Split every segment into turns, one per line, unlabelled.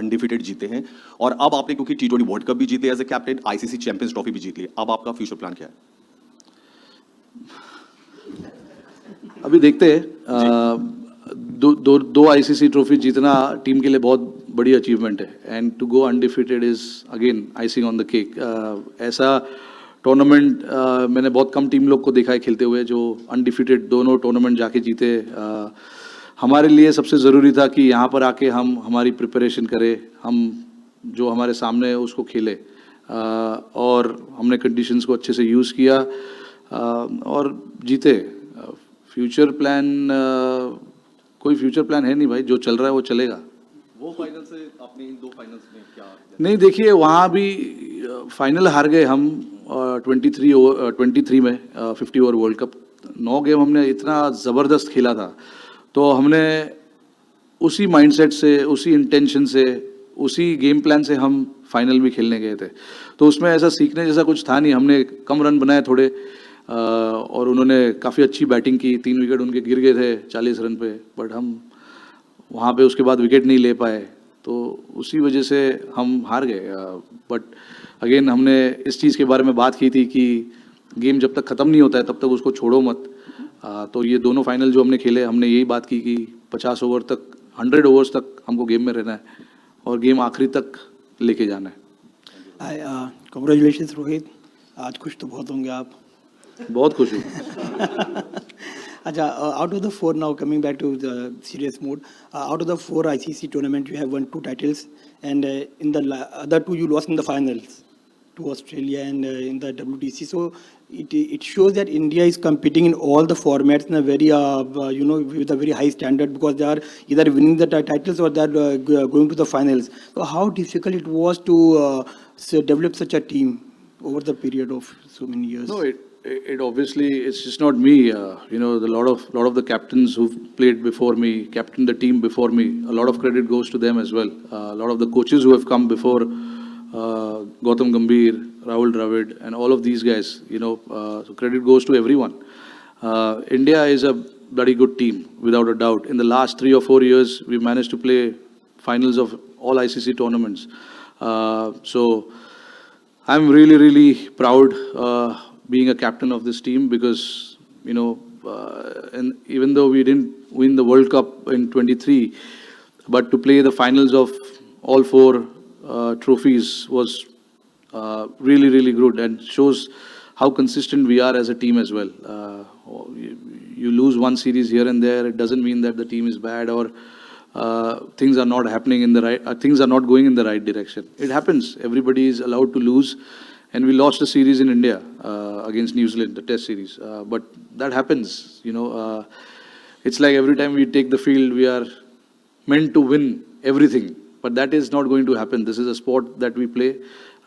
Undefeated जीते हैं और अब आपने क्योंकि T20 वर्ल्ड कप भी जीते as a captain, ICC champions trophy भी जीत ली, अब आपका फ्यूचर प्लान क्या है?
अभी देखते हैं। दो आईसीसी ट्रॉफी जीतना टीम के लिए बहुत बड़ी अचीवमेंट है and to go undefeated is again icing on the cake. ऐसा टूर्नामेंट मैंने बहुत कम टीम लोग को देखा है खेलते हुए जो अनडिफिटेड दोनों टूर्नामेंट जाके जीते। हमारे लिए सबसे ज़रूरी था कि यहाँ पर आके हम हमारी प्रिपरेशन करें, हम जो हमारे सामने है उसको खेले और हमने कंडीशंस को अच्छे से यूज़ किया और जीते। फ्यूचर प्लान कोई फ्यूचर प्लान है नहीं भाई, जो चल रहा है वो चलेगा।
वो फाइनल से अपने इन 2 फाइनल्स में क्या?
नहीं देखिए, वहाँ भी फाइनल हार गए हम 23 में 50 ओवर वर्ल्ड कप। 9 गेम हमने इतना ज़बरदस्त खेला था, तो हमने उसी माइंडसेट से, उसी इंटेंशन से, उसी गेम प्लान से हम फाइनल भी खेलने गए थे। तो उसमें ऐसा सीखने जैसा कुछ था नहीं। हमने कम रन बनाए थोड़े और उन्होंने काफ़ी अच्छी बैटिंग की। 3 विकेट उनके गिर गए थे 40 रन पे, बट हम वहाँ पे उसके बाद विकेट नहीं ले पाए, तो उसी वजह से हम हार गए। बट अगेन हमने इस चीज़ के बारे में बात की थी कि गेम जब तक ख़त्म नहीं होता है तब तक उसको छोड़ो मत। तो ये दोनों फाइनल जो हमने खेले, हमने यही बात की कि 50 ओवर तक, 100 ओवर्स तक हमको गेम में रहना है और गेम आखिरी तक लेके जाना है।
कांग्रेचुलेशंस रोहित, आज खुश तो बहुत होंगे आप।
बहुत खुश हूँ।
अच्छा, out of the 4 now, coming back to the serious mode, out of the 4 ICC tournament, you have won 2 titles, and in the other 2 you lost in the finals to Australia and in the WTC. So it shows that India is competing in all the formats in a very with a very high standard, because they are either winning the titles or they are going to the finals. So how difficult it was to develop such a team over the period of so many years?
No, it obviously, it's just not me. The lot of the captains who've played before me, captained the team before me, a lot of credit goes to them as well. A lot of the coaches who have come before, Gautam Gambhir, Rahul Dravid, and all of these guys, so credit goes to everyone. India is a bloody good team, without a doubt. In the last 3 or 4 years, we managed to play finals of all ICC tournaments. So I'm really, really proud being a captain of this team, because and even though we didn't win the World Cup in 23, but to play the finals of all 4 trophies was really, really good, and shows how consistent we are as a team as well. You lose one series here and there, it doesn't mean that the team is bad or things are not happening in the right, things are not going in the right direction. It happens. Everybody is allowed to lose. And we lost a series in India against New Zealand, the Test series. But that happens, It's like every time we take the field, we are meant to win everything. But that is not going to happen. This is a sport that we play.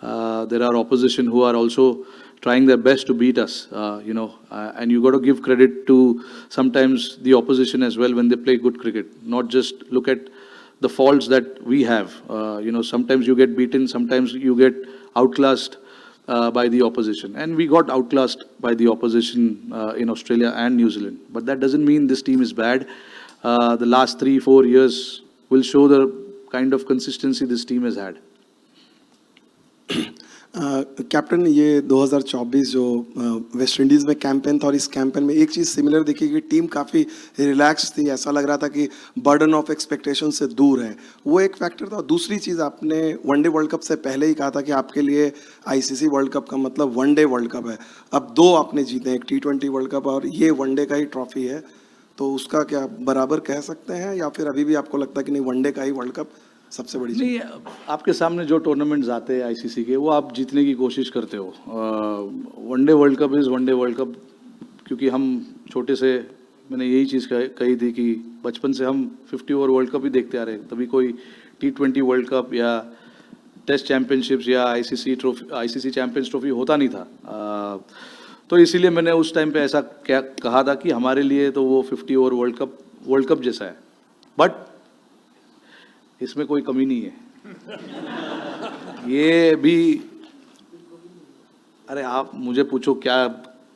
There are opposition who are also trying their best to beat us, and you got to give credit to sometimes the opposition as well when they play good cricket. Not just look at the faults that we have. Sometimes you get beaten, sometimes you get outclassed by the opposition, and we got outclassed by the opposition in Australia and New Zealand. But that doesn't mean this team is bad. The last 3-4 years will show the kind of consistency this team has had.
Captain, ये 2024 जो West Indies में campaign था, और इस campaign में एक चीज़ similar देखी कि टीम काफ़ी रिलैक्स थी, ऐसा लग रहा था कि बर्डन ऑफ एक्सपेक्टेशन से दूर है, वो एक फैक्टर था। दूसरी चीज़, आपने वनडे वर्ल्ड कप से पहले ही कहा था कि आपके लिए आईसीसी वर्ल्ड कप का मतलब वनडे वर्ल्ड कप है। अब 2 आपने जीते, एक T20 वर्ल्ड कप और ये वनडे का ही ट्रॉफी है, तो उसका क्या बराबर कह सकते हैं, या फिर अभी भी आपको लगता है कि नहीं, वनडे का ही वर्ल्ड कप सबसे बड़ी?
नहीं, आपके सामने जो टूर्नामेंट्स आते हैं आईसीसी के, वो आप जीतने की कोशिश करते हो। One day world cup is one day world cup, क्योंकि हम छोटे से, मैंने यही चीज़ कही थी कि बचपन से हम 50 ओवर वर्ल्ड कप ही देखते आ रहे हैं। तभी कोई T20 वर्ल्ड कप या टेस्ट चैम्पियनशिप्स या आईसीसी चैम्पियंस ट्रॉफी होता नहीं था। तो इसीलिए मैंने उस टाइम पे ऐसा क्या कहा था कि हमारे लिए तो वो 50 ओवर वर्ल्ड कप जैसा है, बट इसमें कोई कमी नहीं है। ये भी, अरे आप मुझे पूछो क्या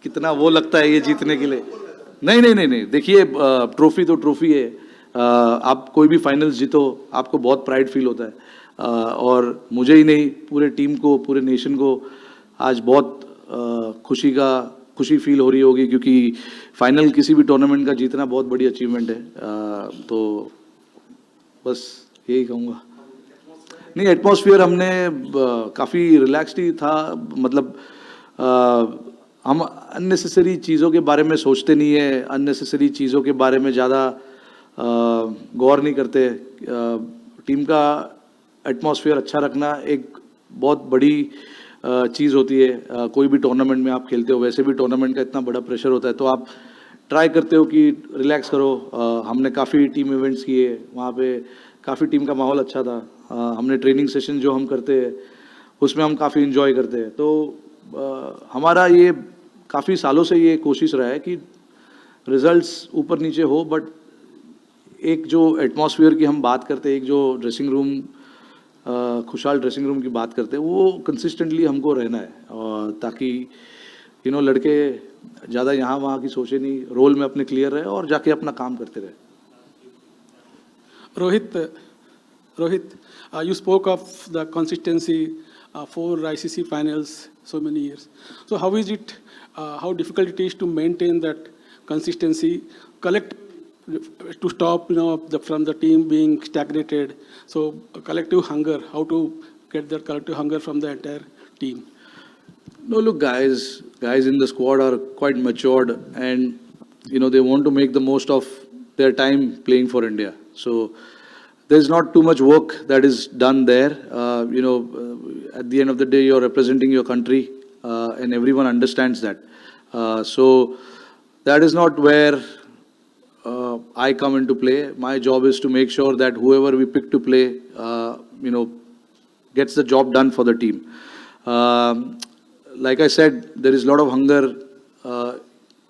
कितना वो लगता है ये जीतने के लिए। नहीं, देखिए, ट्रॉफी तो ट्रॉफी है। आप कोई भी फाइनल्स जीतो, आपको बहुत प्राइड फील होता है। और मुझे ही नहीं, पूरे टीम को, पूरे नेशन को आज बहुत खुशी फील हो रही होगी, क्योंकि फाइनल किसी भी टूर्नामेंट का जीतना बहुत बड़ी अचीवमेंट है। तो बस यही कहूँगा। नहीं, एटमॉस्फेयर हमने काफ़ी रिलैक्स्ड ही था, मतलब हम अननेसेसरी चीज़ों के बारे में सोचते नहीं है, अननेसेसरी चीज़ों के बारे में ज़्यादा गौर नहीं करते। टीम का एटमॉस्फेयर अच्छा रखना एक बहुत बड़ी चीज़ होती है। कोई भी टूर्नामेंट में आप खेलते हो, वैसे भी टूर्नामेंट का इतना बड़ा प्रेशर होता है, तो आप ट्राई करते हो कि रिलैक्स करो। हमने काफ़ी टीम इवेंट्स किए, वहाँ पे काफ़ी टीम का माहौल अच्छा था। हमने ट्रेनिंग सेशन जो हम करते हैं उसमें हम काफ़ी इन्जॉय करते हैं। तो हमारा ये काफ़ी सालों से ये कोशिश रहा है कि रिजल्ट्स ऊपर नीचे हो, बट एक जो एटमॉस्फेयर की हम बात करते हैं, एक जो ड्रेसिंग रूम, खुशहाल ड्रेसिंग रूम की बात करते हैं, वो कंसिस्टेंटली हमको रहना है, और ताकि लड़के ज़्यादा यहाँ वहाँ की सोचे नहीं, रोल में अपने क्लियर रहे और जाके अपना काम करते रहे।
Rohit, you spoke of the consistency for ICC finals so many years. So how is it, how difficult it is to maintain that consistency, to stop, from the team being stagnated. So collective hunger, how to get that collective hunger from the entire team?
No, look, guys in the squad are quite matured, and they want to make the most of their time playing for India. So there's not too much work that is done there. At the end of the day, you're representing your country, and everyone understands that. So that is not where I come into play. My job is to make sure that whoever we pick to play, gets the job done for the team. Like I said, there is a lot of hunger,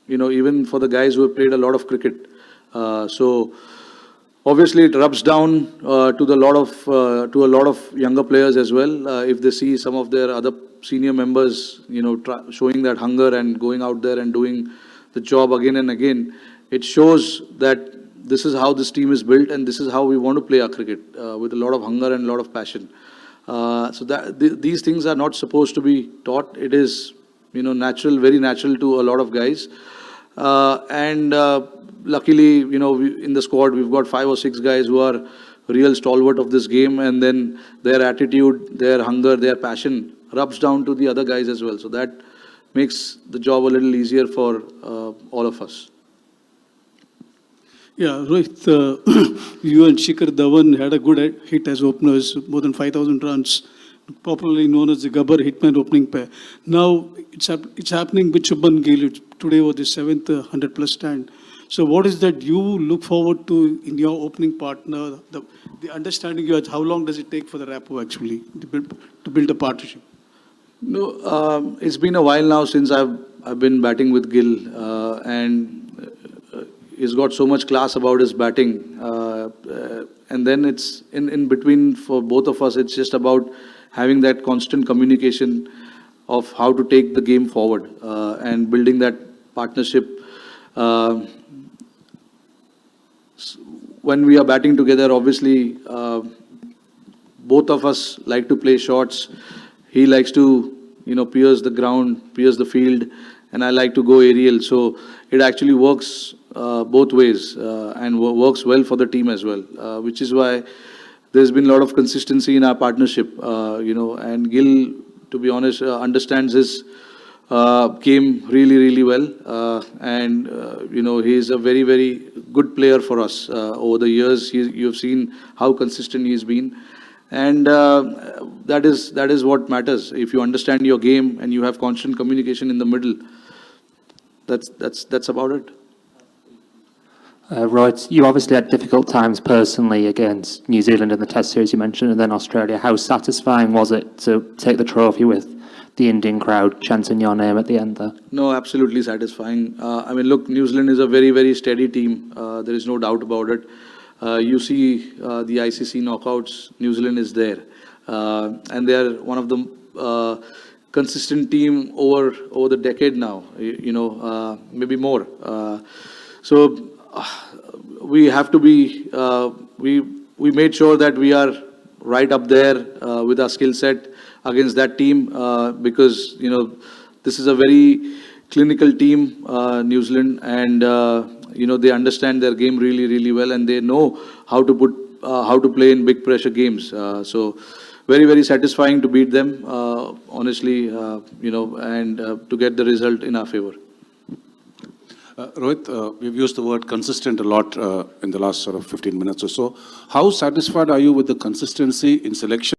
even for the guys who have played a lot of cricket. So obviously it rubs down to a lot of younger players as well. If they see some of their other senior members, showing that hunger and going out there and doing the job again and again, it shows that this is how this team is built, and this is how we want to play our cricket, with a lot of hunger and a lot of passion. So that these things are not supposed to be taught. It is, natural, very natural to a lot of guys. Luckily, in the squad, we've got 5 or 6 guys who are real stalwart of this game, and then their attitude, their hunger, their passion rubs down to the other guys as well. So that makes the job a little easier for all of us.
Yeah, Rohit, you and Shikhar Dhawan had a good hit as openers, more than 5,000 runs, popularly known as the Gabbar Hitman opening pair. Now it's happening with Shubman Gill. Today was the 7th 100-plus stand. So what is that you look forward to in your opening partner? The understanding you have, how long does it take for the rapport actually to build a partnership?
No, it's been a while now since I've been batting with Gill, and he's got so much class about his batting, and then it's in between for both of us. It's just about having that constant communication of how to take the game forward, and building that partnership. When we are batting together, obviously, both of us like to play shots. He likes to, pierce the ground, pierce the field, and I like to go aerial. So it actually works both ways, and works well for the team as well, which is why there's been a lot of consistency in our partnership, and Gill, to be honest, understands his game really, really well, and he's a very, very good player for us. Over the years, you've seen how consistent he's been, and that is what matters. If you understand your game and you have constant communication in the middle, that's about it.
Rohit, you obviously had difficult times personally against New Zealand in the Test series you mentioned, and then Australia. How satisfying was it to take the trophy with the Indian crowd chanting your name at the end there?
No, absolutely satisfying. Look, New Zealand is a very, very steady team. There is no doubt about it. You see the ICC knockouts, New Zealand is there. And they are one of the consistent team over the decade now, maybe more. So we have to be, we made sure that we are right up there with our skill set against that team because, you know, this is a very clinical team, New Zealand, and, you know, they understand their game really, really well, and they know how to play in big pressure games. So very, very satisfying to beat them, honestly, you know, and to get the result in our favor.
Rohit, we've used the word consistent a lot in the last sort of 15 minutes or so. How satisfied are you with the consistency in selection?